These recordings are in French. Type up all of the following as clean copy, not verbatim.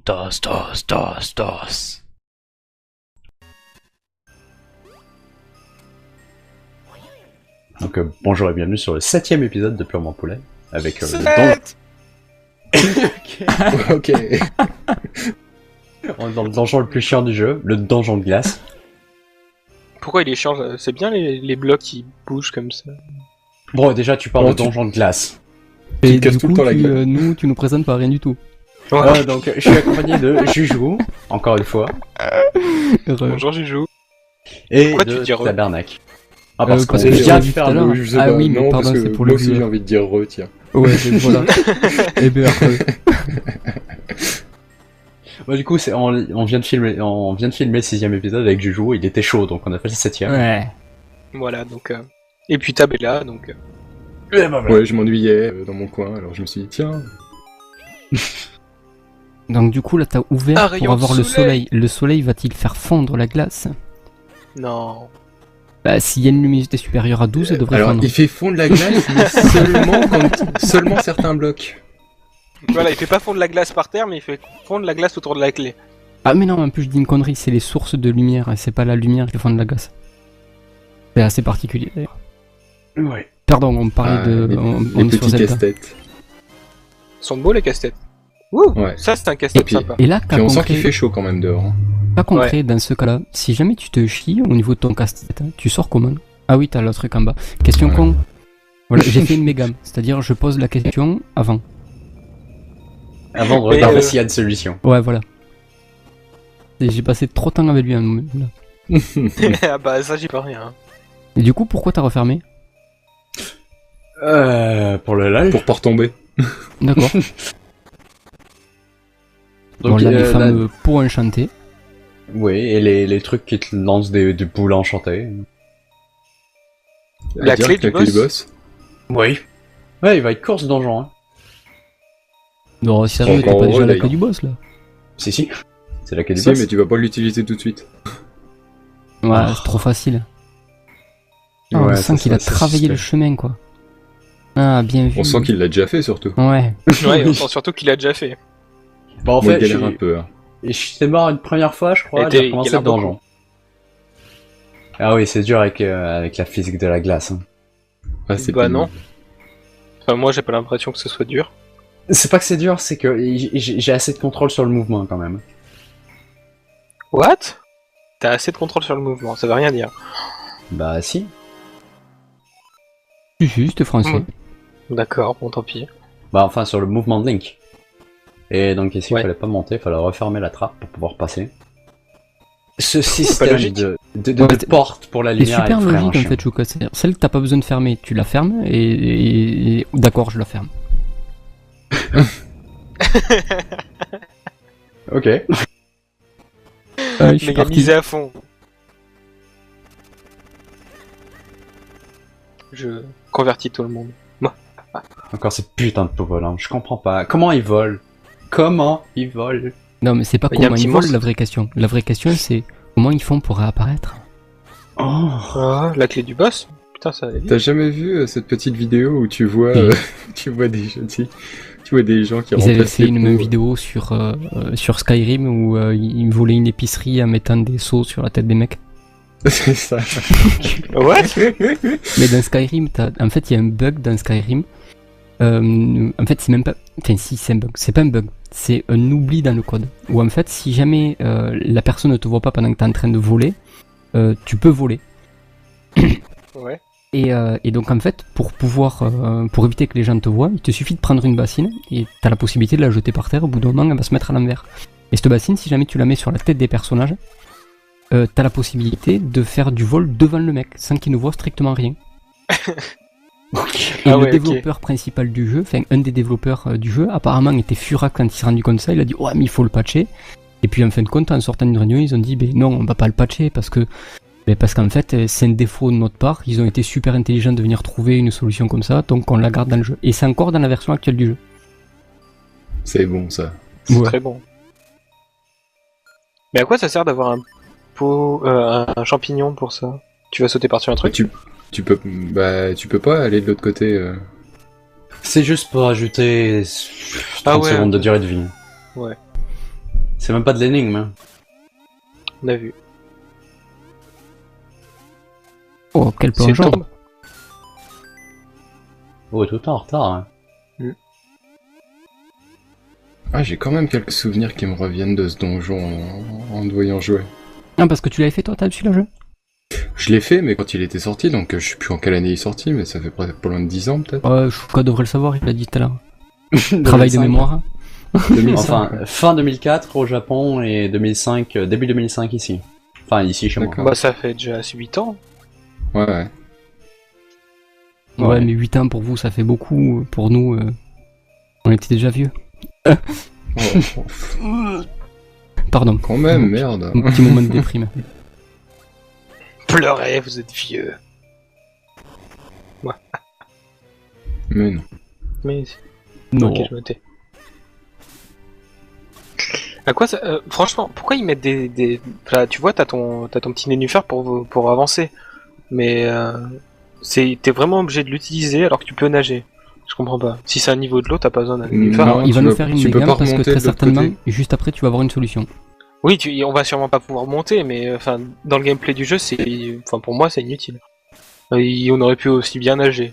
Dos, dos, dos, dos. Donc bonjour et bienvenue sur le 7ème épisode de Purement Poulet avec le Ok. On est dans le donjon le plus chiant du jeu, le donjon de glace. Pourquoi il est chiant? C'est bien les blocs qui bougent comme ça. Bon, déjà tu parles Oh, de donjon de glace. Tu Et te casses du tout coup, le temps la gueule. tu nous présentes pas rien du tout. Donc je suis accompagné de Juju, encore une fois, Bonjour Juju. et Pourquoi de tu dis re Tabernacle. Ah parce qu'on parce que vient j'ai de dit faire tout à l'heure. le... Je sais Ah pas, oui, mais non, pardon, parce que c'est pour moi le aussi vieux. j'ai envie de dire tiens. Ouais, voilà. Et bien après. Bon, du coup, on vient de filmer le 6ème épisode avec Juju, il était chaud, donc on a fait le 7ème. Ouais. Voilà, donc... Et puis Tab est là, donc... Et ben voilà. Ouais, je m'ennuyais dans mon coin, alors je me suis dit tiens. Donc du coup, là, t'as ouvert Un pour rayon avoir de le soleil. soleil. Le soleil va-t-il faire fondre la glace? Non... Bah, s'il y a une luminosité supérieure à 12, ça devrait Alors fondre. il fait fondre la glace, mais seulement certains blocs. Voilà, il fait pas fondre la glace par terre, mais il fait fondre la glace autour de la clé. Ah, mais non, en plus, je dis une connerie, c'est les sources de lumière, et c'est pas la lumière qui fait fondre la glace. C'est assez particulier, d'ailleurs. Ouais. Pardon, on parlait de... Les, on les est sur petits Zelda. casse-têtes. Ils sont beaux les casse-têtes. Ouh, Ouais. ça c'est un casse-tête puis- sympa. Et là, Puis on sent qu'il fait chaud quand même dehors. Hein. Pas concret, dans ce cas-là, si jamais tu te chies au niveau de ton casse-tête, hein, tu sors comment? Ah oui, t'as le truc en bas. Question Ouais. con. Voilà, j'ai fait une mégame, c'est-à-dire je pose la question avant. Avant de Mais, regarder s'il y a une solution. Ouais, voilà. Et j'ai passé trop de temps avec lui à un moment là. Ah bah ça j'y peux rien. Hein. Et du coup, pourquoi t'as refermé? Pour le LOL. Pour pas retomber. D'accord. Donc, Bon, là, les là- fameux pots enchantés. Oui, et les trucs qui te lancent des boules enchantées. La Dire clé que du la clé boss. Oui. Ouais, il va être court ce donjon, hein. Non, sérieux, t'as Encore pas déjà heureux, la clé d'ailleurs. du boss là? Si. C'est la clé du Si, boss. mais tu vas pas l'utiliser tout de suite. Ouais, Ah. c'est trop facile. Ah, Ouais, on ça, sent qu'il a ça, travaillé c'est- le chemin quoi. Ah, bien vu. On sent qu'il l'a déjà fait surtout. Ouais. Ouais, on sent surtout qu'il a déjà fait. Bon, en Moi, fait, il galère un peu. Hein. j'étais mort une première fois, je crois, Et j'ai il recommencé galère le donjon. Ah oui, c'est dur avec la physique de la glace. Hein. Ah, c'est Bah pénible. non. Enfin moi j'ai pas l'impression que ce soit dur. C'est pas que c'est dur, c'est que j'ai assez de contrôle sur le mouvement quand même. What? T'as assez de contrôle sur le mouvement, ça veut rien dire. Bah si. Juste français. Mm. D'accord, bon tant pis. Bah enfin sur le mouvement de Link. Et donc ici il Ouais. fallait pas monter, il fallait refermer la trappe pour pouvoir passer. Ce pas système logique. de Ouais, porte pour la C'est lumière super est vraiment logique en chiant. fait, Chouka. C'est-à-dire, celle que t'as pas besoin de fermer, tu la fermes et d'accord, je la ferme. Ok. Je suis parti. Méganisé à fond. Je convertis tout le monde. Encore ces putains de pots volants, je comprends pas. Comment ils volent? Comment ils volent? Non, mais c'est pas Il y a un comment petit ils volent monstre. la vraie question. La vraie question, c'est comment ils font pour réapparaître. Oh. Ah, la clé du boss? Putain ça allait vite. T'as jamais vu cette petite vidéo où tu vois, tu vois des gens, tu vois des gens qui Ils avaient remplacent fait les une pots, même vidéo sur Skyrim où ils volaient une épicerie en mettant des seaux sur la tête des mecs. C'est ça. What? Mais dans Skyrim, en fait, il y a un bug dans Skyrim. En fait, c'est même pas. Enfin, si, c'est un bug. C'est pas un bug. C'est un oubli dans le code. Où en fait, si jamais la personne ne te voit pas pendant que t'es en train de voler, tu peux voler. Ouais. Et donc en fait, pour éviter que les gens te voient, il te suffit de prendre une bassine et t'as la possibilité de la jeter par terre. Au bout d'un moment, elle va se mettre à l'envers. Et cette bassine, si jamais tu la mets sur la tête des personnages, t'as la possibilité de faire du vol devant le mec sans qu'il ne voit strictement rien. Et Ah le ouais, ok. développeur principal du jeu, enfin un des développeurs du jeu, apparemment était furax quand il s'est rendu compte de ça. Il a dit ouais mais il faut le patcher. Et puis en fin de compte, en sortant d'une réunion, ils ont dit ben non, on va pas le patcher parce qu'en fait c'est un défaut de notre part. Ils ont été super intelligents de venir trouver une solution comme ça, donc on la garde dans le jeu. Et c'est encore dans la version actuelle du jeu. C'est bon ça. C'est Ouais. très bon. Mais à quoi ça sert d'avoir un pot, un champignon pour ça? Tu vas sauter par-dessus un truc? Tu peux pas aller de l'autre côté. C'est juste pour ajouter 30 Ah ouais, secondes de ok. durée de vie. Ouais. C'est même pas de l'énigme. Hein. On a vu. Oh, quel C'est plongeon. tombe. Oh, tout en retard. Hein. Ah, j'ai quand même quelques souvenirs qui me reviennent de ce donjon en te voyant jouer. Ah, parce que tu l'avais fait toi, t'as dessus le jeu? Je l'ai fait, mais quand il était sorti, donc je sais plus en quelle année il est sorti, mais ça fait pas loin de 10 ans peut-être. Shuka devrait le savoir, il l'a dit tout à l'heure. Travail de 2005. mémoire. 2005. Enfin, fin 2004 au Japon et 2005, début 2005 ici. Enfin, ici chez moi. D'accord. Bah, ça fait déjà 8 ans. Ouais, ouais. Ouais, mais 8 ans pour vous, ça fait beaucoup. Pour nous, on était déjà vieux. Oh, Pardon. quand même, merde. Un petit moment de déprime. Pleurez, vous êtes vieux. Mais non. Mais Non. ok, je me tais. À quoi ça... franchement, pourquoi ils mettent des... Enfin, tu vois, t'as ton petit nénuphar pour avancer. Mais t'es vraiment obligé de l'utiliser alors que tu peux nager. Je comprends pas. Si c'est un niveau de l'eau, t'as pas besoin d'un nénuphar. Non, Il va tu nous peux- faire une tu peux dégâts pas parce que remonter très de l'autre certainement, côté. juste après, tu vas avoir une solution. Oui, on va sûrement pas pouvoir monter, mais enfin, dans le gameplay du jeu, enfin pour moi, c'est inutile. On aurait pu aussi bien nager.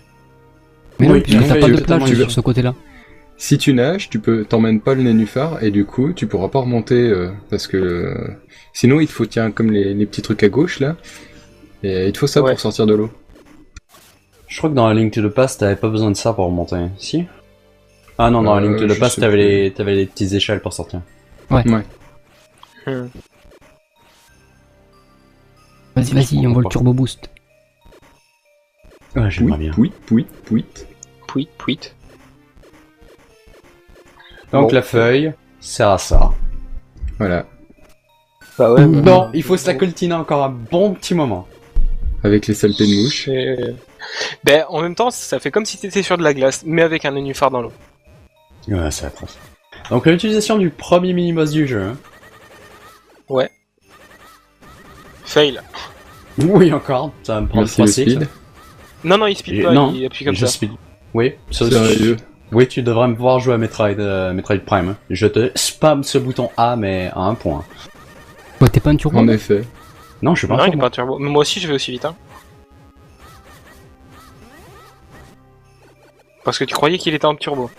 Mais Oui, non, puisque non, t'as mais pas de totalement plage sûr. sur ce côté-là. Si tu nages, t'emmènes pas le nénuphar et du coup, tu pourras pas remonter parce que sinon il te faut comme les petits trucs à gauche là. Et il te faut ça Ouais. pour sortir de l'eau. Je crois que dans la Link to the Past, t'avais pas besoin de ça pour remonter. Si? Ah non, dans la Link to je the Past, sais t'avais les petites échelles pour sortir. Ouais. Hmm. Vas-y, on voit le turbo boost. Ouais, j'aimerais bien. Pouit. Pouit. Donc Bon. la feuille sert à ça. Voilà. Bah ouais. Non, il faut se la coltiner encore un bon petit moment. Avec les saletés de mouches. Ben, en même temps, ça fait comme si t'étais sur de la glace, mais avec un nénuphar dans l'eau. Ouais, c'est atroce. Donc l'utilisation du premier mini-boss du jeu. Hein. Ouais. Fail. Oui, encore, ça va me prendre Merci 3 le cycles. speed. Non, il speed pas, Non, il appuie comme je ça. speed. Oui, ça aussi. Sérieux. Oui, tu devrais me voir jouer à Metroid Prime. Hein. Je te spam ce bouton A, mais à un point. Ouais, t'es pas un turbo? En effet. Non, je suis pas Non, un il est turbo. pas un turbo. Mais moi aussi, je vais aussi vite, hein. Parce que tu croyais qu'il était en turbo.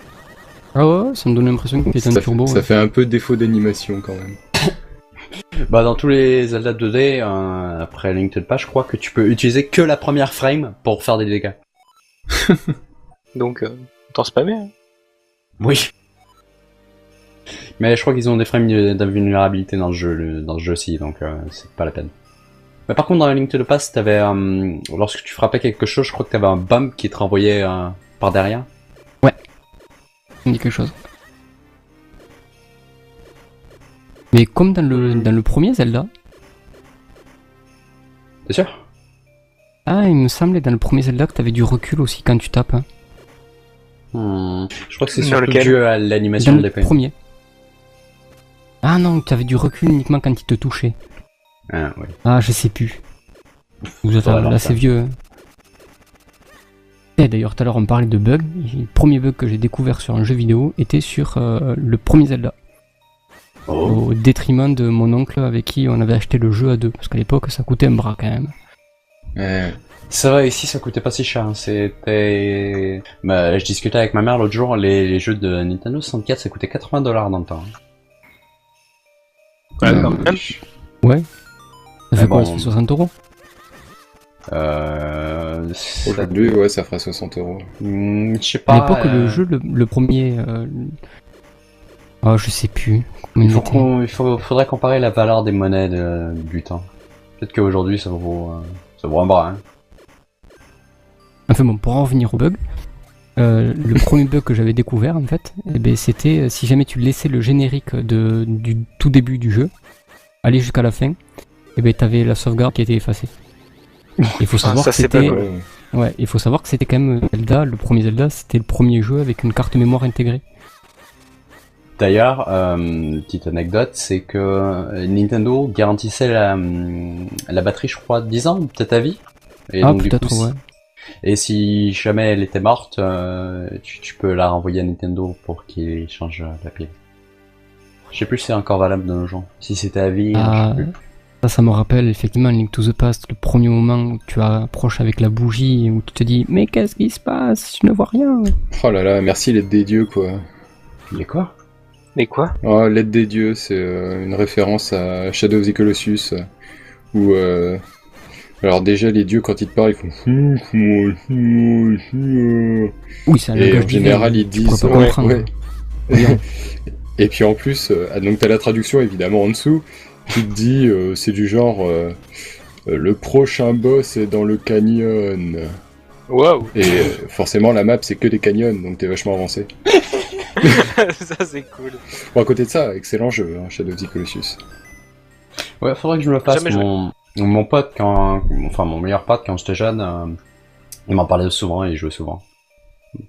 Ah ouais, ça me donne l'impression qu'il était un turbo. Ça Ouais. fait un peu défaut d'animation quand même. Bah, dans tous les Zelda 2D, après Link to the Past, je crois que tu peux utiliser que la première frame pour faire des dégâts. Donc, autant spammer. Hein. Oui. Mais je crois qu'ils ont des frames d'invulnérabilité dans le jeu aussi, donc c'est pas la peine. Mais par contre, dans la Link to the Past, t'avais, lorsque tu frappais quelque chose, je crois que t'avais un bump qui te renvoyait par derrière. Ça me dit quelque chose. Mais comme dans le premier Zelda, T'es sûr? ah, il me semblait dans le premier Zelda que t'avais du recul aussi quand tu tapes. Hein. Je crois que c'est Dans surtout lequel? dû à l'animation Dans de le l'épée. premier. Ah non, t'avais du recul uniquement quand il te touchait. Ah, oui. Ah, je sais plus. Vous êtes Faudra là, c'est faire. vieux. Hein. Et d'ailleurs, tout à l'heure, on parlait de bugs. Et le premier bug que j'ai découvert sur un jeu vidéo était sur le premier Zelda. Oh. Au détriment de mon oncle avec qui on avait acheté le jeu à deux. Parce qu'à l'époque, ça coûtait un bras quand même. Ça va, ici ça coûtait pas si cher. Hein. C'était. Bah, je discutais avec ma mère l'autre jour, les jeux de Nintendo 64 ça coûtait $80 dans le temps. Ouais, Ah, quand même. Ouais. Ça fait Ah quoi? bon. Ça fait 60 €? Aujourd'hui, ouais, ça fera 60 €. Je sais À pas. l'époque, le jeu, le premier. Oh, je sais plus. Comment il était. Faudrait comparer la valeur des monnaies du temps. Peut-être qu'aujourd'hui ça vaut un bras. Hein. Enfin bon, pour en revenir au bug, le premier bug que j'avais découvert en fait, eh ben, c'était si jamais tu laissais le générique du tout début du jeu aller jusqu'à la fin, et ben t'avais la sauvegarde qui était effacée. Il faut savoir ça, que c'est pas c'était, cool. ouais, il faut savoir que c'était quand même Zelda, le premier Zelda, c'était le premier jeu avec une carte mémoire intégrée. D'ailleurs, petite anecdote, c'est que Nintendo garantissait la batterie, je crois, 10 ans, peut-être à vie. Et Ah, donc, du peut-être, coup, ouais. Et si jamais elle était morte, tu peux la renvoyer à Nintendo pour qu'il change la pile. Je sais plus si c'est encore valable de nos jours. Si c'était à vie, je Ah, sais plus. ça me rappelle effectivement Link to the Past, le premier moment où tu approches avec la bougie et où tu te dis mais qu'est-ce qui se passe? Je ne vois rien. Oh là là, merci l'aide des dieux, quoi. Mais quoi? Mais quoi? Oh, l'aide des dieux, c'est une référence à Shadow of the Colossus, où... Alors déjà, les dieux, quand ils te parlent, ils font... Oui, c'est un Et langage en général, divin, ils tu pourrais disent... pas comprendre. ouais. Oui, Et puis en plus, donc t'as la traduction évidemment en dessous, qui te dit, c'est du genre... le prochain boss est dans le canyon. Waouh! Et forcément, la map, c'est que des canyons, donc t'es vachement avancé. Ça, c'est cool. Bon, à côté de ça, excellent jeu, hein, Shadow of the Colossus. Ouais, faudrait que je me le fasse. Jamais joué. Mon pote, enfin mon meilleur pote quand j'étais jeune, il m'en parlait souvent et il jouait souvent.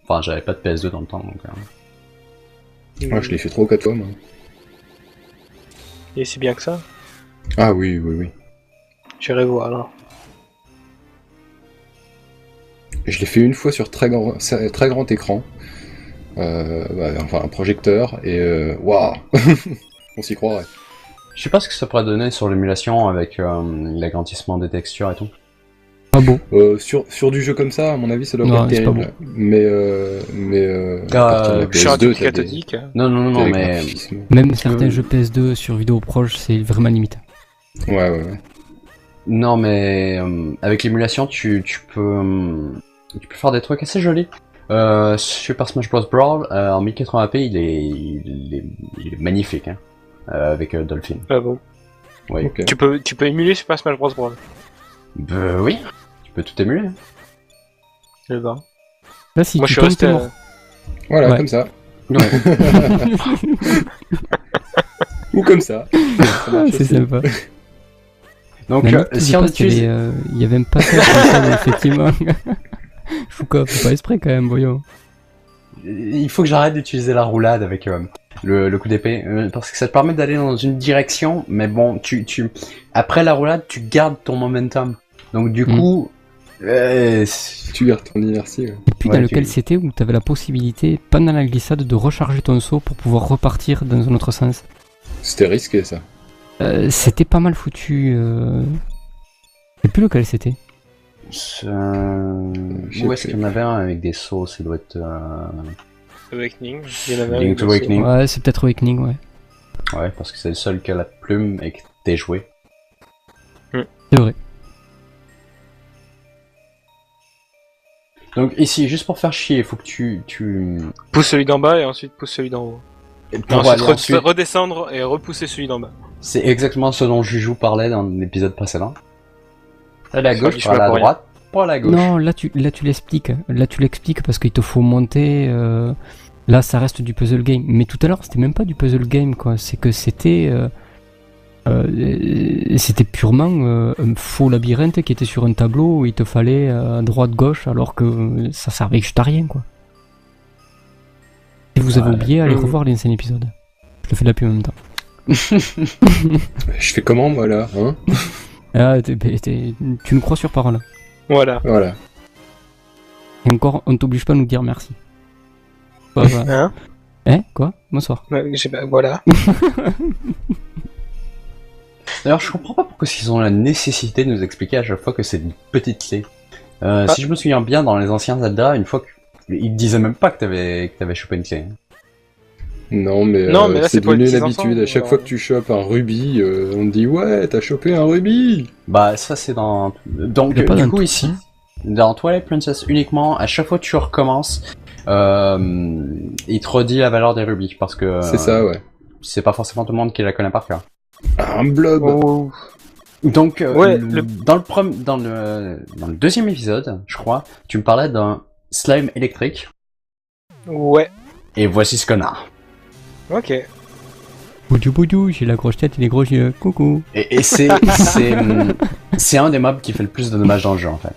Enfin, j'avais pas de PS2 dans le temps, donc... Moi, je l'ai fait 3 ou 4 fois, moi. Et c'est bien que ça? Ah oui, oui, oui. J'irai voir alors. Je l'ai fait une fois sur très grand écran. Enfin, un projecteur, et waouh. On s'y croirait. Je sais pas ce que ça pourrait donner sur l'émulation avec l'agrandissement des textures et tout. pas beau. Sur du jeu comme ça, à mon avis, ça doit Non, pas être c'est pas terrible. Mais à partir de la Je suis un PS2, truc t'as des- cathodique. Non, non, non, t'as non, des mais... graphismes. Même certains jeux PS2 sur vidéo proche, c'est vraiment limite. Ouais. Non, mais avec l'émulation, tu peux faire des trucs assez jolis. Super Smash Bros. Brawl, en 1080p, il est magnifique, hein, avec Dolphin. Ah bon. Oui. Ok. Tu peux émuler Super Smash Bros. Brawl. Oui, tu peux tout émuler. Hein. Je vais voir. Là, si Moi, tu je suis tombes, resté. t'es mort. Voilà, Ouais. comme ça. Ouais. Ou comme ça. Ça marche C'est aussi. sympa. Donc, Mais Nick, si on utilise... il y avait un passage comme ça, mais effectivement. Chouka, c'est pas esprit quand même, voyons. Il faut que j'arrête d'utiliser la roulade avec le coup d'épée, parce que ça te permet d'aller dans une direction, mais bon, après la roulade, tu gardes ton momentum. Donc du coup, Tu gardes ton inertie. Ouais. Et puis Ouais, dans lequel tu- c'était où t'avais la possibilité, pendant la glissade, de recharger ton saut pour pouvoir repartir dans un autre sens. C'était risqué, ça. C'était pas mal foutu. Je sais plus lequel c'était. c'est- Je sais où est-ce plus. qu'il y en avait un avec des sauts? Ça doit être Awakening. Il y en avait un Link avec to des Awakening. Ouais, c'est peut-être Awakening, ouais. Ouais, parce que c'est le seul qui a la plume et que t'es joué. C'est vrai. Donc ici, juste pour faire chier, il faut que tu sauts. Pousse celui d'en bas et ensuite pousse celui d'en haut. Et pour ensuite, aller ensuite- redescendre et repousser celui d'en bas. C'est exactement ce dont Juju parlait dans l'épisode précédent. Aller à Ça gauche, dit pour aller chemin à pour rien. droite, pour aller à gauche. Non, là tu l'expliques. Là tu l'expliques parce qu'il te faut monter. Là ça reste du puzzle game. Mais tout à l'heure c'était même pas du puzzle game quoi. C'est que c'était purement un faux labyrinthe qui était sur un tableau où il te fallait droite gauche alors que ça servait juste à rien quoi. Si vous avez Ouais. oublié, allez revoir l'ancien épisode. Je le fais de la pub en même temps. Je fais comment, moi, là, hein? Ah, tu nous crois sur parole. Voilà. Voilà. Et encore, on t'oblige pas à nous dire merci. Bah, bah. Hein? Hein? Quoi? Bonsoir. Voilà. D'ailleurs, je comprends pas pourquoi ils ont la nécessité de nous expliquer à chaque fois que c'est une petite clé. Si je me souviens bien, dans les anciens Zelda, une fois ils te disaient même pas que t'avais chopé une clé. Non, mais là, c'est c'est pour les devenu petits l'habitude. enfants, À chaque fois que tu chopes un rubis, on te dit ouais, t'as chopé un rubis. Bah, ça c'est dans... Donc, Y a pas du dans coup, tout, ici, hein. dans Twilight Princess uniquement, à chaque fois que tu recommences, il te redit la valeur des rubis, parce que... C'est ça, ouais. C'est pas forcément tout le monde qui la connaît par cœur. Un blob. Oh. Donc, Ouais, dans le deuxième épisode, je crois, tu me parlais d'un slime électrique, Ouais. et voici ce qu'on a. Ok. Boudou boudou, j'ai la grosse tête et les gros yeux. Coucou. Et c'est un des mobs qui fait le plus de dommages dans le jeu, en fait.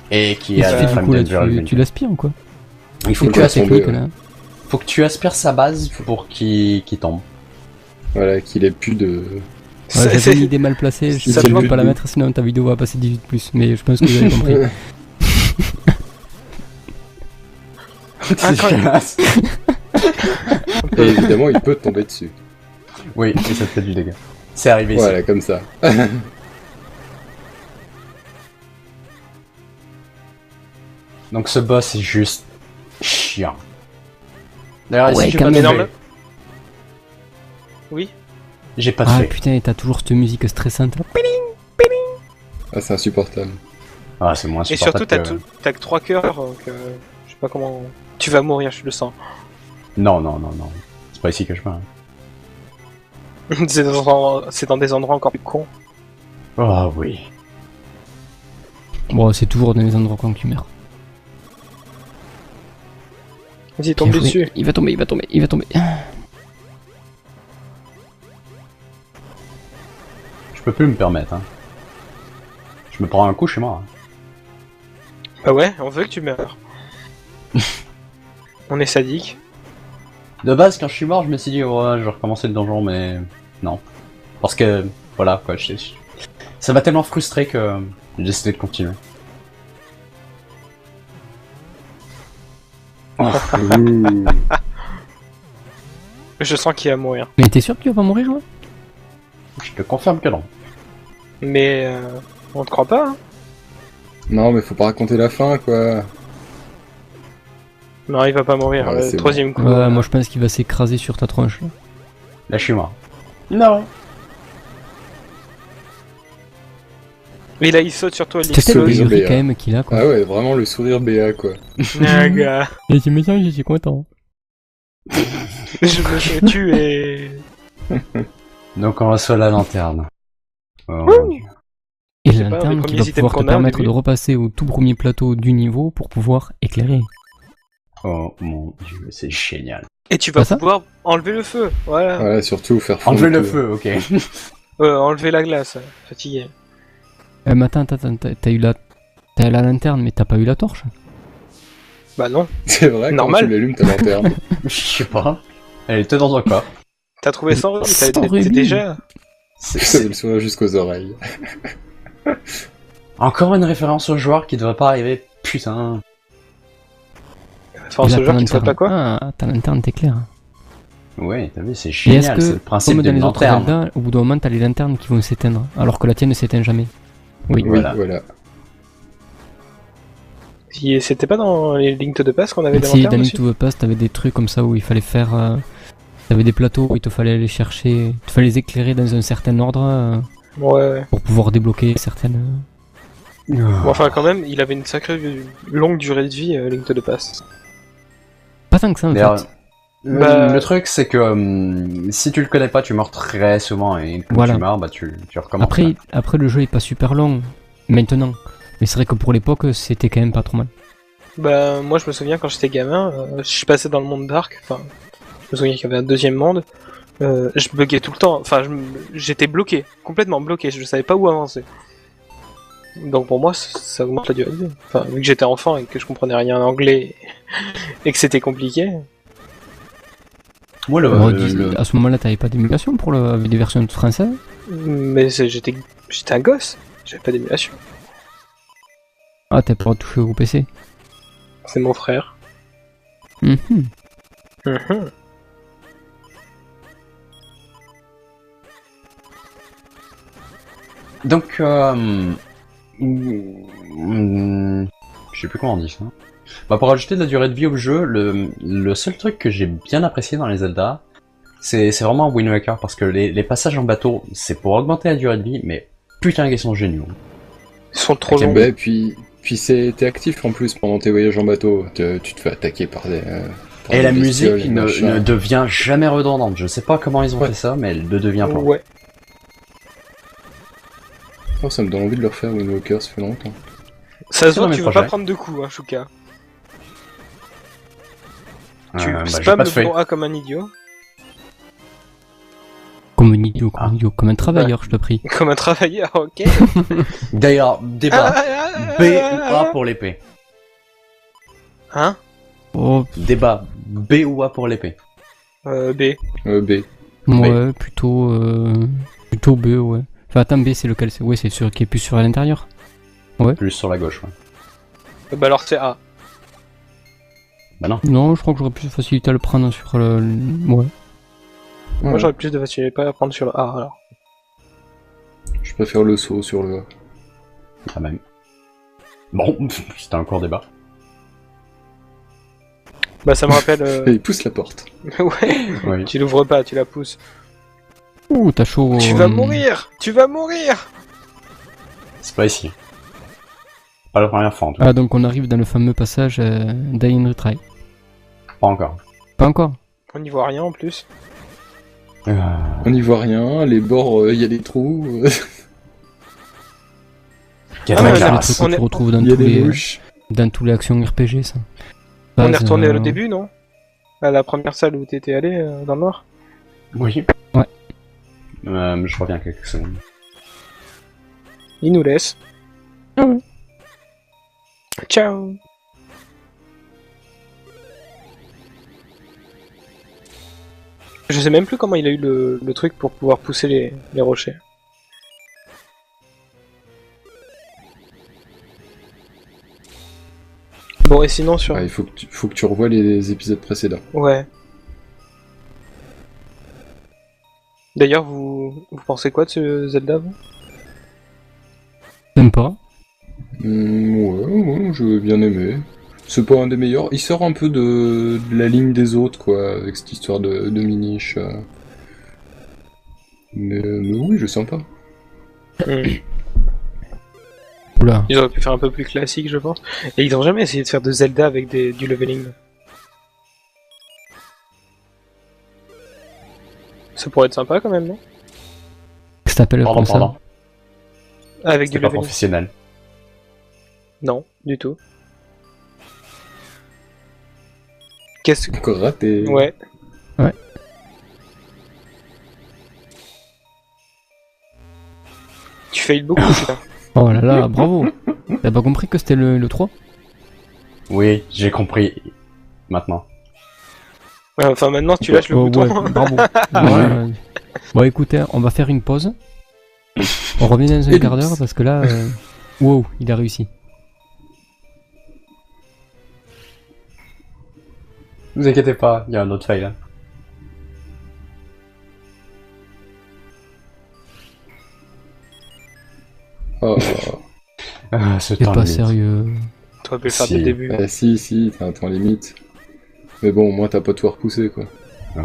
Et qui Et a la du flamme coup, là, d'Envir. tu l'aspires ou quoi? Il faut C'est que tu quoi la aspires, technique ouais. là? faut que tu aspires sa base pour qu'il tombe. Voilà, qu'il ait plus de. Ouais, j'avais une idée mal placée, je Ça ne fait vais pas la plus de- mettre sinon ta vidéo va passer 18+, mais je pense que vous avez compris. C'est dégueulasse. Et évidemment, il peut te tomber dessus. Oui, et ça te fait du dégât. C'est arrivé ici. Voilà, comme ça. Donc ce boss est juste chiant. D'ailleurs, Ouais, ici, quand j'ai pas même. de fait. Oui. J'ai pas de Ah fait. putain, et t'as toujours cette musique stressante. là. Ah, c'est insupportable. Ah, c'est moins Et surtout, supportable t'as que 3 cœurs, donc je sais pas comment. Tu vas mourir, je le sens. Non, non, non, non. C'est pas ici que je vais. Hein. C'est dans des endroits encore plus cons. Oh oui. Bon, c'est toujours dans les endroits quand tu meurs. Vas-y, tombe Bien joué. dessus. Il va tomber, il va tomber, il va tomber. Je peux plus me permettre. Hein. Je me prends un coup chez moi. Hein. Bah ouais, on veut que tu meurs. On est sadique. De base, quand je suis mort, je me suis dit, ouais, je vais recommencer le donjon, mais non. Parce que, voilà, quoi, ça m'a tellement frustré que j'ai décidé de continuer. Ouh. Je sens qu'il va mourir. Mais t'es sûr que tu vas pas mourir là? Je te confirme que non. Mais on te croit pas, hein. Non, mais faut pas raconter la fin, quoi. Non, il va pas mourir. Ouais, le c'est troisième coup. Ouais, moi je pense qu'il va s'écraser sur ta tronche. Là. Là, je suis mort. Non. Et là, il saute sur toi, il C'était le sourire rire BA. quand même qu'il a quoi. Ah ouais, vraiment le sourire BA, quoi. Ah, gars. Et tu me dis, je suis content. Je me fais tuer. Donc, on reçoit la lanterne. Oh mon dieu. Et C'est pas un des l'interne qui premiers va items pouvoir te qu'on a au permettre début. de repasser au tout premier plateau du niveau pour pouvoir éclairer. Oh mon dieu, c'est génial. Et tu vas Pas ça pouvoir enlever le feu. Voilà. Voilà, surtout faire fondre Enlever le tout. feu, ok. Enlever la glace. Fatigué. Mais attends, t'as eu t'as la lanterne, mais t'as pas eu la torche. Bah non. C'est vrai, quand Normal. tu l'allumes, ta lanterne. Je sais pas. Elle était dans un corps. T'as trouvé 100 rubis. Sans T'es rubis. déjà. C'est- Ça c'est le sourire jusqu'aux oreilles. encore une référence au joueur qui devrait pas arriver. Putain. Enfin, Et là, ce ta genre qui te lanterne. pas quoi. Ah, ta lanterne t'éclaire. Ouais, t'as vu, c'est Et génial. est-ce C'est que, le principe comme dans d'une les autres lanterne. Zelda, au bout d'un moment t'as les lanternes qui vont s'éteindre, alors que la tienne ne s'éteint jamais? Oui. Oui, Voilà. voilà. C'était pas dans les Link to the Past qu'on avait des Si dans lanternes Link aussi. to the Past, t'avais des trucs comme ça où il fallait faire. T'avais des plateaux où il te fallait aller chercher. Il te fallait les éclairer dans un certain ordre Ouais. pour pouvoir débloquer certaines. Bon, enfin, quand même, il avait une sacrée longue durée de vie, Link to the Past. Pas tant que ça en D'ailleurs, fait. le truc, c'est que si tu le connais pas, tu meurs très souvent et quand Voilà. tu meurs, bah tu recommences. Après, le jeu est pas super long maintenant. Mais c'est vrai que pour l'époque, c'était quand même pas trop mal. Bah, moi, je me souviens quand j'étais gamin, je suis passé dans le monde Dark. Enfin, je me souviens qu'il y avait un deuxième monde. Je buguais tout le temps. Enfin, j'étais bloqué, complètement bloqué. Je savais pas où avancer. Donc pour moi, ça augmente la durée de vie. Enfin, vu que j'étais enfant et que je comprenais rien en anglais et que c'était compliqué. Moi, À ce moment-là, t'avais pas d'émulation pour avec des versions françaises? Mais j'étais un gosse. J'avais pas d'émulation. Ah, t'as pas touché au PC. C'est mon frère. Mhm. Mhm. Donc, je sais plus comment on dit ça. Bah, pour ajouter de la durée de vie au jeu, le seul truc que j'ai bien apprécié dans les Zelda, c'est vraiment Wind Waker, parce que les passages en bateau, c'est pour augmenter la durée de vie, mais putain qu'ils sont géniaux. Ils sont trop Ok, longs. bah, puis t'es actif en plus pendant tes voyages en bateau. Tu te fais attaquer par des. Par Et des la bestioles musique et ne machin. devient jamais redondante. Je sais pas comment ils ont Ouais. fait ça, mais elle ne devient pas. Ouais. Oh, ça me donne envie de le refaire, Wind Waker, ça fait longtemps. Ça se C'est voit dans que mes tu veux projets. pas prendre de coups, hein, Shuka. Tu Bah, j'ai spams pas le de feuille. bouton A comme un idiot. Comme un idiot, comme un travailleur, je te prie. Comme un travailleur, ok. D'ailleurs, débat. B ou A pour l'épée. Hein Oh, Débat. B ou A pour l'épée. B. B. ouais, plutôt B, ouais. Enfin, attends, B, c'est lequel? Ouais, c'est sûr qui est plus sur l'intérieur. Plus sur la gauche. Ouais. Bah alors c'est A. Bah non. Non, je crois que j'aurais plus de facilité à le prendre sur le. Ouais. Moi Ouais. j'aurais plus de facilité pas à prendre sur le A alors. Je préfère le saut sur le A. Quand même. Bon, c'était un court débat. Bah ça me rappelle. Et il pousse la porte. Ouais, Oui. tu l'ouvres pas, tu la pousses. Ouh, t'as chaud. Tu vas mourir. Tu vas mourir. C'est pas ici. Pas la première fois en tout cas. Ah, donc on arrive dans le fameux passage Die and Retry. Pas encore. Pas encore. On n'y voit rien en plus. On n'y voit rien, les bords, il y a des trous, Quelle Ah, mais C'est le classe. truc que tu retrouves dans il y a tous des les mouches. actions RPG, ça. On est Base, retourné au début, non? À la première salle où t'étais allé dans le noir. Oui. Ouais. Je reviens quelques secondes. Il nous laisse. Ah ouais. Ciao. Je sais même plus comment il a eu le truc pour pouvoir pousser les rochers. Bon, et sinon sur... Ah, il faut que tu revoies les épisodes précédents. Ouais. D'ailleurs, vous pensez quoi de ce Zelda, vous? Sympa. Ouais, j'ai bien aimé. C'est pas un des meilleurs. Il sort un peu de la ligne des autres, quoi, avec cette histoire de miniche. Mais oui, je sens pas. Oula. Ils auraient pu faire un peu plus classique, je pense. Et ils ont jamais essayé de faire de Zelda avec du leveling. Ça pourrait être sympa quand même, non? Ça t'appelle Pardon, comme ça. pardon. Avec du C'est pas leveling. professionnel. Non, du tout. Qu'est-ce que... Encore raté. Ouais. Ouais. Tu failles beaucoup, putain. Oh là là, bravo. T'as pas compris que c'était le 3? Oui, j'ai compris. Maintenant. Enfin, maintenant, tu lâches le Oh, bouton. ouais, bravo. Ouais. Bon, écoutez, on va faire une pause. On revient dans un quart d'heure parce que là... Wow, il a réussi. Ne vous inquiétez pas, il y a un autre fail là. Oh, Ce C'est temps pas limite. sérieux. T'aurais pu le faire Si. dès le début. si, t'as un temps limite. Mais bon, au moins t'as pas tout à repousser, quoi. Ouais.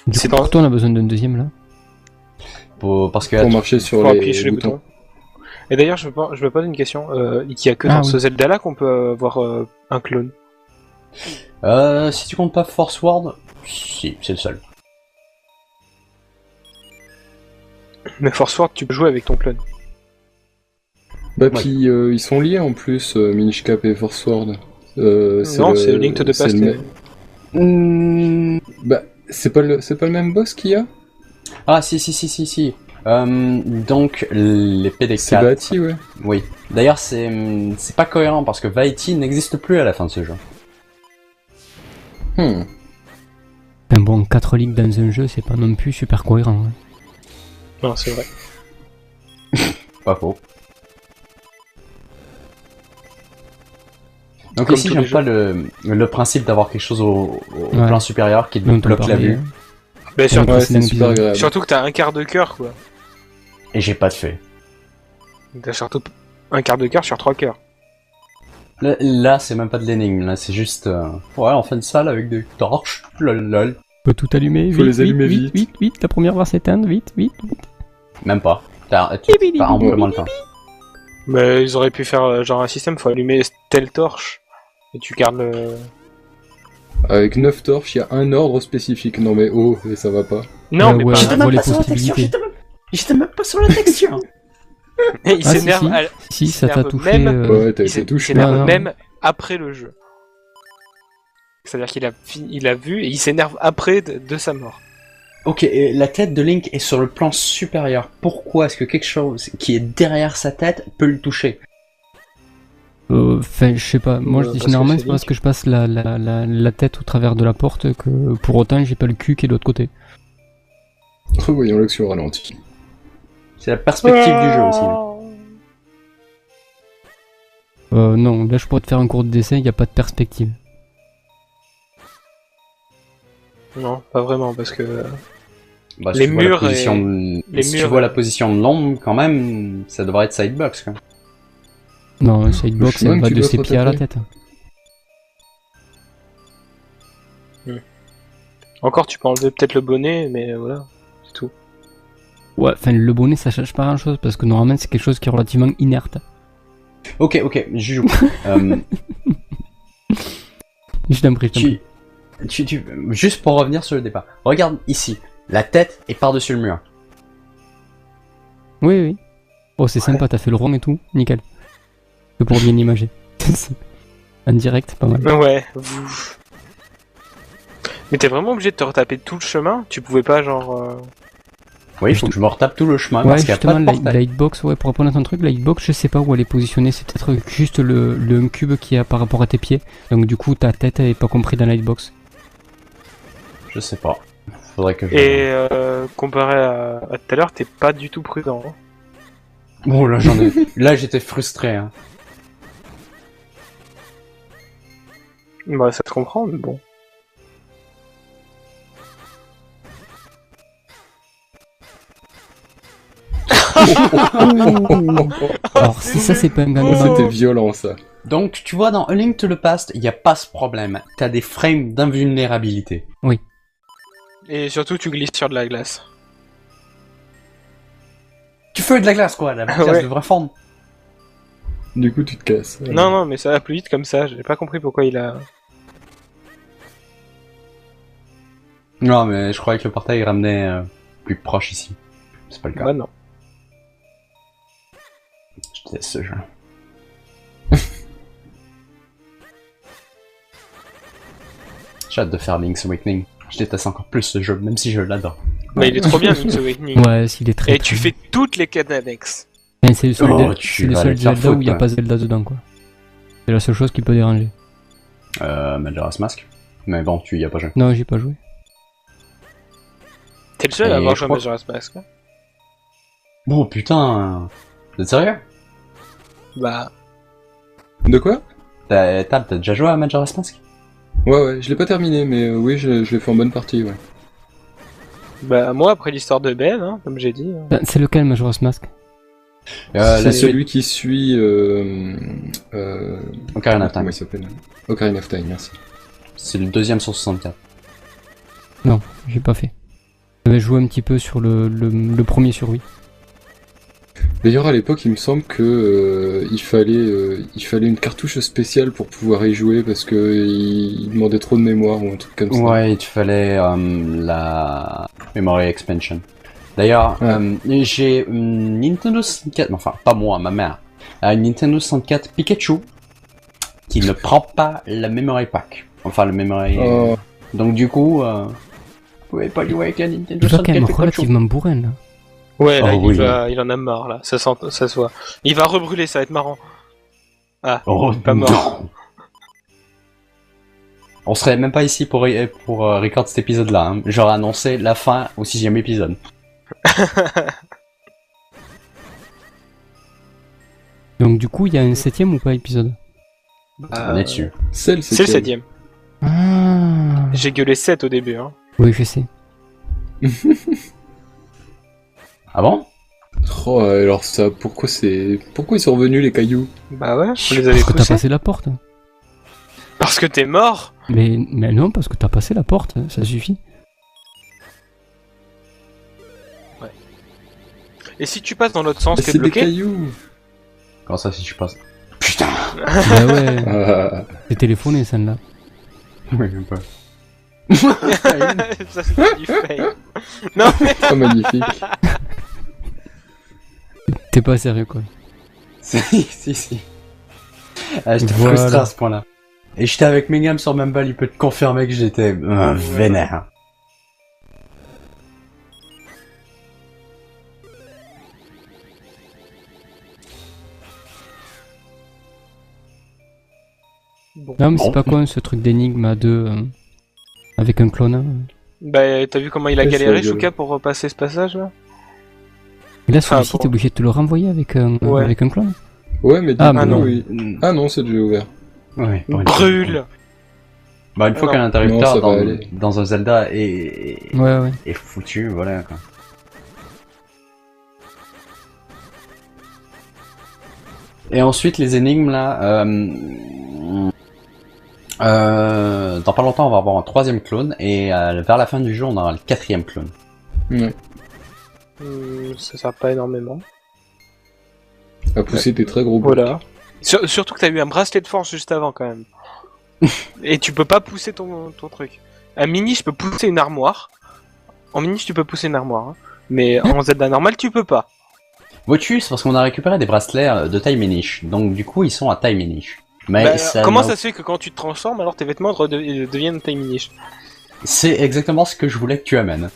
Du C'est coup, pas- pour toi, on a besoin d'un deuxième là. Parce que Pour marcher sur Faut les appuyer sur les boutons. Et d'ailleurs, je me pose une question. Il y a que Ah, dans oui. ce Zelda-là qu'on peut avoir un clone. si tu comptes pas Force Word, si, c'est le seul. Mais Force Word, tu peux jouer avec ton clone. Bah puis ils sont liés en plus, Minish Cap et Force Sword. Non, c'est Link to the c'est Past. le Bah c'est pas le même boss qu'il y a. Ah, si. Donc, l'épée des C'est 4. Bati, ouais. Oui. D'ailleurs, c'est pas cohérent parce que Vaiti n'existe plus à la fin de ce jeu. Hmm. Enfin bon, 4 ligues dans un jeu, c'est pas non plus super cohérent. Hein. Non, c'est vrai. Pas faux. Donc Comme ici, tous j'aime les pas le principe d'avoir quelque chose au Ouais. plan supérieur qui te Dont on bloque la parlait, vue. hein. Bah, Ouais, Ouais, précédent c'est super épisode. agréable. surtout que t'as un quart de cœur, quoi. Et j'ai pas de fait. T'as surtout un quart de cœur sur 3 cœurs. Là, c'est même pas de l'énigme, là, c'est juste... Ouais, on fait une salle avec des torches, lol. On peut tout allumer, Faut vite, les allumer vite. vite, la première va s'éteindre, vite. Même pas. T'as amplement le temps. Mais ils auraient pu faire genre un système, faut allumer telle torche. Et tu gardes le... Avec 9 torches, il y a un ordre spécifique. Non mais oh, et ça va pas. Non, mais ouais, pas on voit les possibilités. J'étais même pas sur la texture. Et il Ah, si, s'énerve si. à- Si, il ça t'a s'énerve touché. même. Ouais, t'as il été touché. s'énerve Non, non. même après le jeu. C'est-à-dire qu'il a, il a vu et il s'énerve après de sa mort. Ok, et la tête de Link est sur le plan supérieur. Pourquoi est-ce que quelque chose qui est derrière sa tête peut le toucher? Enfin, je sais pas. Moi, je dis parce généralement, que c'est c'est parce que je passe la tête au travers de la porte que pour autant, j'ai pas le cul qui est de l'autre côté. Revoyons l'action au ralenti. C'est la perspective du jeu aussi. Non, là je pourrais te faire un cours de dessin, il n'y a pas de perspective. Non, pas vraiment, parce que... Bah, Les tu vois la murs position et- de- les si murs, tu vois la position de l'ombre, quand même, ça devrait être sidebox, quoi. Non, un sidebox, chemin elle que va tu de dois ses te pieds à la retaper. tête. Encore, tu peux enlever peut-être le bonnet, mais voilà, c'est tout. Ouais, enfin le bonnet ça change pas grand chose parce que normalement c'est quelque chose qui est relativement inerte. Ok, je joue. Je t'en prie, je t'en prie. Juste pour revenir sur le départ. Regarde ici. La tête est par-dessus le mur. Oui, oui. Oh, c'est sympa, t'as fait le rond et tout, nickel. Que pour bien imager. En direct, pas mal. Ouais, vous... Mais t'es vraiment obligé de te retaper tout le chemin? Tu pouvais pas, genre... Oui, il faut que je me retape tout le chemin Ouais, parce qu'il n'y a pas justement, de la portail. hitbox, ouais, pour répondre à ton truc, la hitbox, je sais pas où elle est positionnée, c'est peut-être juste le cube qui a par rapport à tes pieds. Donc du coup, ta tête est pas compris dans la hitbox. Je sais pas. Faudrait que je... Et comparé à tout à l'heure, t'es pas du tout prudent. Hein. Bon, là, j'en ai... Là, j'étais frustré, hein. Bah, ça te comprend, mais bon. Alors, si ça, c'est pas un Oh, gang c'était violent ça. Donc, tu vois, dans A Link to the Past, il n'y a pas ce problème. T'as des frames d'invulnérabilité. Et surtout, tu glisses sur de la glace. Tu fais de la glace, quoi. La glace Ouais. devrait fondre. Du coup, tu te casses. Non, non, mais ça va plus vite comme ça. J'ai pas compris pourquoi il a... Non, mais je croyais que le portail ramenait plus proche ici. C'est pas le cas. Bah non. Je déteste ce jeu. J'ai hâte de faire Link's Awakening. Je déteste encore plus ce jeu, même si je l'adore. Mais il est trop bien, Link's Awakening. Ouais, s'il est très. Et tu fais toutes les quêtes annexes. Mais c'est le seul, Oh, tu c'est le vas seul aller te faire Zelda où il n'y a foutre, pas Zelda dedans, quoi. C'est la seule chose qui peut déranger. Majora's Mask. Mais bon, tu y as pas joué. Non, j'ai pas joué. T'es le seul Et à avoir je joué à crois- Majora's Mask. Hein. Oh putain. Vous êtes sérieux? Bah... De quoi? T'as déjà joué à Majora's Mask? Ouais, je l'ai pas terminé, mais oui, je l'ai fait en bonne partie, ouais. Bah moi, après l'histoire de Ben, hein, comme j'ai dit... C'est lequel, Majora's Mask? C'est celui qui suit... Ocarina of Comment Time. il s'appelle? Ocarina of Time, merci. C'est le deuxième sur 64. Non, j'ai pas fait. J'avais joué un petit peu sur le premier sur Wii. D'ailleurs, à l'époque, il me semble que il fallait une cartouche spéciale pour pouvoir y jouer parce que il demandait trop de mémoire ou un truc comme ça. Ouais, il te fallait la Memory Expansion. D'ailleurs, Ouais. j'ai une Nintendo 64, enfin pas moi, ma mère, a une Nintendo 64 Pikachu qui ne prend pas la Memory Pack. Enfin, le Memory... Oh, Donc du coup, vous pouvez pas jouer avec la Nintendo Tu vois quand 64 même Pikachu. relativement bourrin, là. Ouais, là, Oh, oui. il en a marre, là. Ça se voit. Il va rebrûler, ça va être marrant. Ah, Oh, pas mort. non. On serait même pas ici pour record cet épisode-là. Hein. J'aurais annoncé la fin au 6ème épisode. Donc du coup, il y a un 7ème ou pas épisode? On est dessus. c'est le C'est le 7ème. 7ème. Ah. J'ai gueulé 7 au début, hein. Oui, je sais. Ah bon? Oh, alors ça, pourquoi ils sont revenus les cailloux? Bah ouais, on les avait Parce que t'as poussés. passé la porte. Parce que t'es mort. Mais non, parce que t'as passé la porte, ça suffit. Et si tu passes dans l'autre sens, Mais t'es c'est des bloqué. cailloux! Comment ça si tu passes? Putain. Bah ouais, Ah, c'est téléphoné celle-là. Oui, même pas. Ça c'est du fail. Non mais oh, magnifique. T'es pas sérieux, quoi. si. Ah, j'étais Voilà. frustré à ce point-là. Et j'étais avec Megam sur Mumble, il peut te confirmer que j'étais vénère. bon. Non, mais c'est Bon. pas con ce truc d'énigme à deux avec un clone. Hein. Bah t'as vu comment il a Ouais, galéré, c'est rigolo. Chouka, pour repasser ce passage là? Et là, Ah, celui-ci, bon. t'es obligé de te le renvoyer avec un Ouais. clone. Ouais, mais du Ah, coup, mais non. oui. Ah non, c'est déjà ouvert. Ouais, pour une Brûle. Bah, une fois Ah qu'un non. interrupteur Non, ça va aller. dans un Zelda est Ouais. foutu, voilà quoi. Et ensuite les énigmes là, dans pas longtemps on va avoir un troisième clone et vers la fin du jeu on aura le quatrième clone. Ouais. Ça sert pas énormément. À pousser des très gros blocs. Voilà. Surtout que t'as eu un bracelet de force juste avant quand même. Et tu peux pas pousser ton truc. Un mini, je peux pousser une armoire. En mini, tu peux pousser une armoire. Hein. Mais en Zelda normal, tu peux pas. Vois-tu, c'est parce qu'on a récupéré des bracelets de taille miniche, donc du coup ils sont à taille miniche. Mais Bah, ça comment n'a- ça se fait que quand tu te transformes, alors tes vêtements deviennent taille mini? C'est exactement ce que je voulais que tu amènes.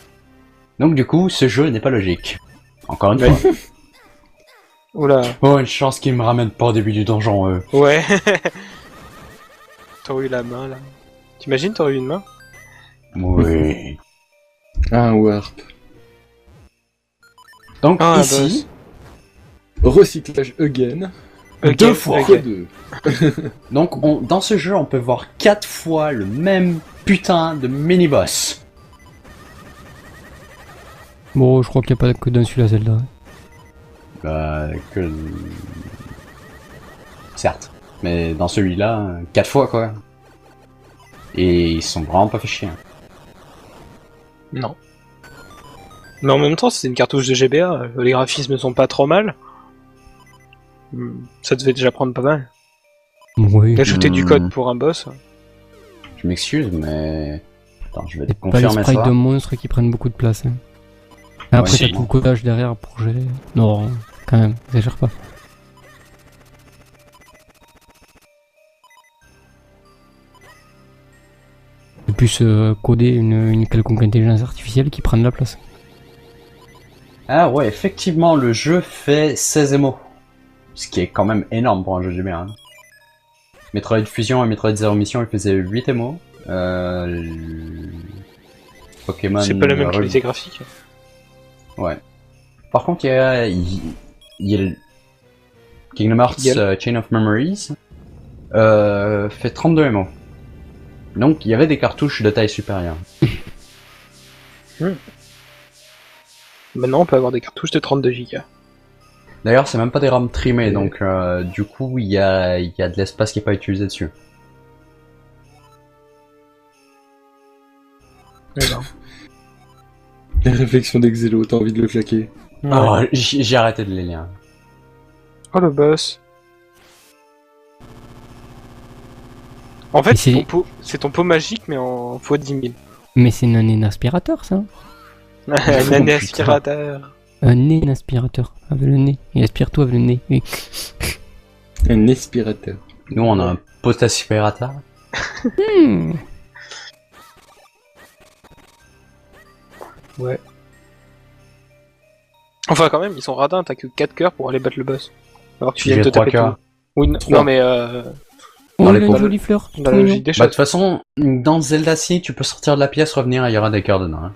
Donc du coup ce jeu n'est pas logique. Encore une Ouais. fois. Oula. Oh une chance qu'ils me ramènent pas au début du donjon eux. Ouais. T'aurais eu la main là. T'imagines, t'aurais eu une main? Oui. Ah, un warp. Donc Ah, ici, Recyclage again. deux fois. Fois deux. Donc dans ce jeu, on peut voir 4 fois le même putain de mini-boss. Bon, je crois qu'il n'y a pas que d'un celui-là, Zelda. Que... Certes. Mais dans celui-là, 4 fois quoi. Et ils sont vraiment pas fait chier. Hein. Non. Mais en même temps, c'est une cartouche de GBA. Les graphismes sont pas trop mal. Ça devait déjà prendre pas mal. Oui. Ajouter du code pour un boss. Je m'excuse, mais... Attends, je vais te C'est pas les confirmer sprites ça. de monstres qui prennent beaucoup de place. Hein. Et après, Ouais, t'as si. tout le codage derrière pour gérer. Non, quand même, exagère pas. C'est plus coder une quelconque intelligence artificielle qui prend de la place. Ah ouais, effectivement, le jeu fait 16 émos. Ce qui est quand même énorme pour un jeu de GBA. Hein. Metroid Fusion et Metroid Zero Mission, ils faisaient 8 émos. Pokémon... C'est pas la même Ruby- qualité graphique. Ouais. Par contre, il y a le Kingdom Hearts Il y a Chain of Memories fait 32 MO. Donc il y avait des cartouches de taille supérieure. Maintenant, on peut avoir des cartouches de 32 Go. D'ailleurs, c'est même pas des RAM trimées, donc du coup, il y a de l'espace qui est pas utilisé dessus. Les réflexions d'Exelo, t'as envie de le claquer. Oh, j'ai arrêté de les lire. Oh, le boss. En fait, Mais c'est ton pot magique, mais en x 10 000. Mais c'est un aspirateur, ça. Un putain. année aspirateur. Un aspirateur. Avec le nez. Il aspire tout avec le nez. Oui. Un aspirateur. Nous, on a un post aspirateur. Hmm. Ouais. Enfin, quand même, ils sont radins, t'as que 4 cœurs pour aller battre le boss. Alors que tu viens de J'ai te 3 taper cœurs. tout. Oui, Trois. non, mais Oh, les il a pauvres. une jolie fleur. dans Trop la mignon. logique des Bah, de choses. toute façon, dans Zelda si tu peux sortir de la pièce, revenir, il y aura des cœurs dedans. Hein.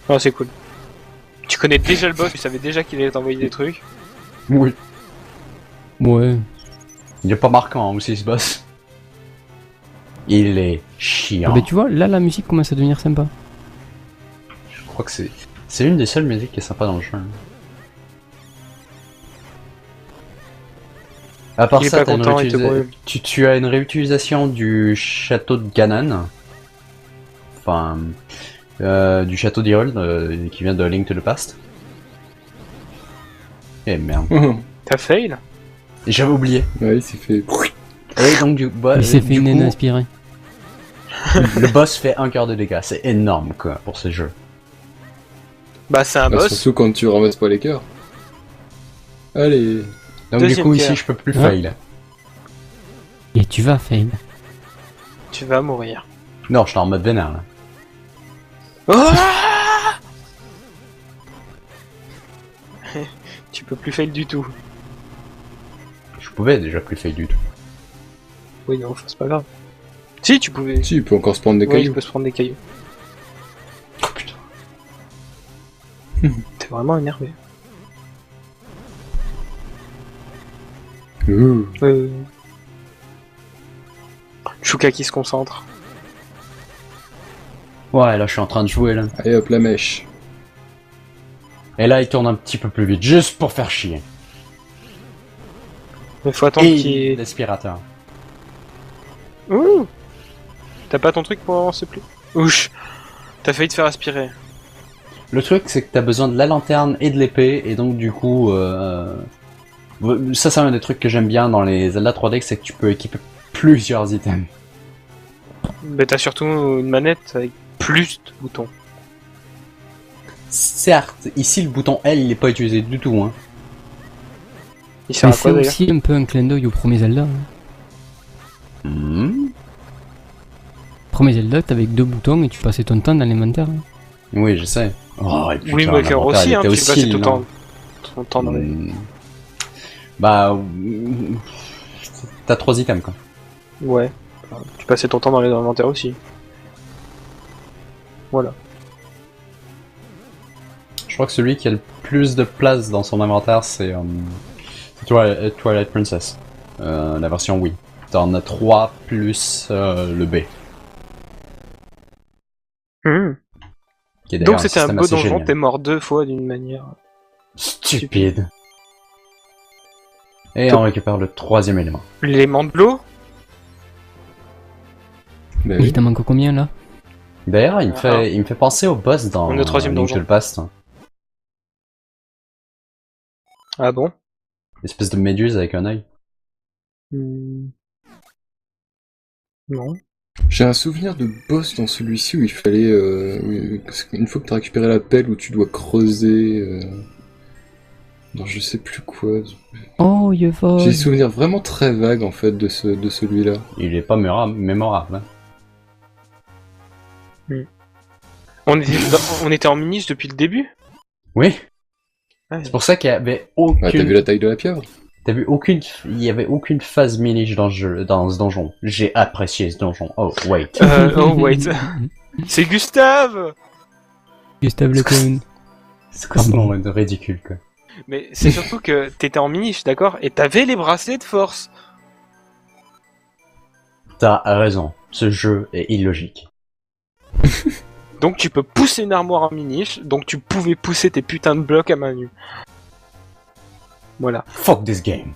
Ah, c'est cool. Tu connais déjà le boss, tu savais déjà qu'il allait t'envoyer des trucs. Oui. Ouais. Il est pas marquant hein, aussi ce boss. Il est chiant. Ah, bah, tu vois, là, la musique commence à devenir sympa. Je crois que c'est l'une des seules musiques qui est sympa dans le jeu. hein. À part Il est ça, pas t'as une content, il te réutilisa- brûle. tu as une réutilisation du château de Ganon. Enfin, du château d'Hyrule qui vient de Link to the Past. Eh merde. T'as fail? Et j'avais oublié. Ouais, il s'est fait. Et donc Il s'est fait du une coup, naine aspirée. le boss fait 1 cœur de dégâts. C'est énorme quoi pour ce jeu. Bah, c'est un Bah, boss. surtout quand tu ramasses pas les cœurs. Allez. Donc Deuxième du coup cœur. ici je peux plus Ouais. fail. Et tu vas, fail. Tu vas mourir. Non, je suis en mode vénère là. Ah tu peux plus fail du tout. Je pouvais déjà plus fail du tout. Oui, non, c'est pas grave. Si, tu pouvais. Si, il peut encore se prendre des Ouais, il cailloux. peut se prendre des cailloux. Oh putain. T'es vraiment énervé. Ouh. Shuka qui se concentre. Ouais, là je suis en train de jouer là. Allez hop, la mèche. Et là il tourne un petit peu plus vite, juste pour faire chier. Mais faut attendre qu'il y Et ait... l'aspirateur. Ouh. T'as pas ton truc pour avancer plus? Ouch. T'as failli te faire aspirer. Le truc c'est que t'as besoin de la lanterne et de l'épée, et donc du coup... Ça c'est un des trucs que j'aime bien dans les Zelda 3D, c'est que tu peux équiper plusieurs items. Mais t'as surtout une manette avec plus de boutons. Certes, ici le bouton L il est pas utilisé du tout, hein. Il sert Mais à c'est quoi d'ailleurs? aussi un peu un clin d'œil au premier Zelda. Hein. Premier Zelda, t'avais 2 boutons et tu passais ton temps dans l'inventaire. Hein. Oui, je sais. Oh, et putain, Oui, mais l'inventaire, aussi, il hein, était tu passais aussi tout lent. ton temps dans les... Bah... T'as 3 items quoi. Ouais. Enfin, tu passais ton temps dans les inventaires aussi. Voilà. Je crois que celui qui a le plus de place dans son inventaire, c'est Twilight Princess. La version Wii. T'en as 3 plus le B. Qui est d'ailleurs Donc c'était un système beau assez donjon, génial. t'es mort 2 fois d'une manière... Stupide. Et on récupère le 3ème élément. L'élément de l'eau? Bah Il oui. t'en manque combien là? D'ailleurs, il me fait penser au boss dans On est au 3ème Link donjon. to the Past. Ah bon? Espèce de méduse avec un œil. Non. J'ai un souvenir de boss dans celui-ci où il fallait... une fois que t'as récupéré la pelle, où tu dois creuser... dans je sais plus quoi. Oh, il vole. J'ai des souvenirs vraiment très vagues en fait de celui-là. Il est pas mémorable. Hein. On était en minish depuis le début? Oui, Ouais. c'est pour ça qu'il y avait Ah, t'as vu aucune... la taille de la pieuvre? Il y avait aucune phase minish dans ce donjon. J'ai apprécié ce donjon. Oh, wait. Oh wait. C'est Gustave! Gustave Lecon. C'est quoi ce nom de ridicule, quoi. Mais c'est surtout que t'étais en minish, d'accord? Et t'avais les bracelets de force. T'as raison. Ce jeu est illogique. Donc tu peux pousser une armoire en minish, donc tu pouvais pousser tes putains de blocs à main nue. Voilà, Fuck this game.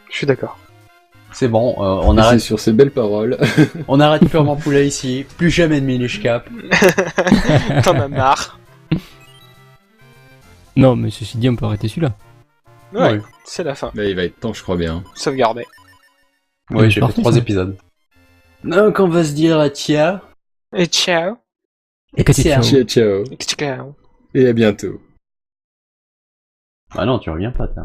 je suis d'accord. C'est bon, on Et c'est arrête, sur ces belles paroles. on arrête purement poulet ici. Plus jamais de minish cap. T'en as marre. Non, mais ceci dit, on peut arrêter celui-là. Ouais, Ouais. c'est la fin. Là, il va être temps, je crois bien. Sauvegarder. Oui, j'ai fait parfait, 3 ça. épisodes. Donc on va se dire tiens. Et ciao. Et que tu Tiens. fais, Ciao, ciao. Ciao. Et à bientôt. Ah non, tu reviens pas, t'as.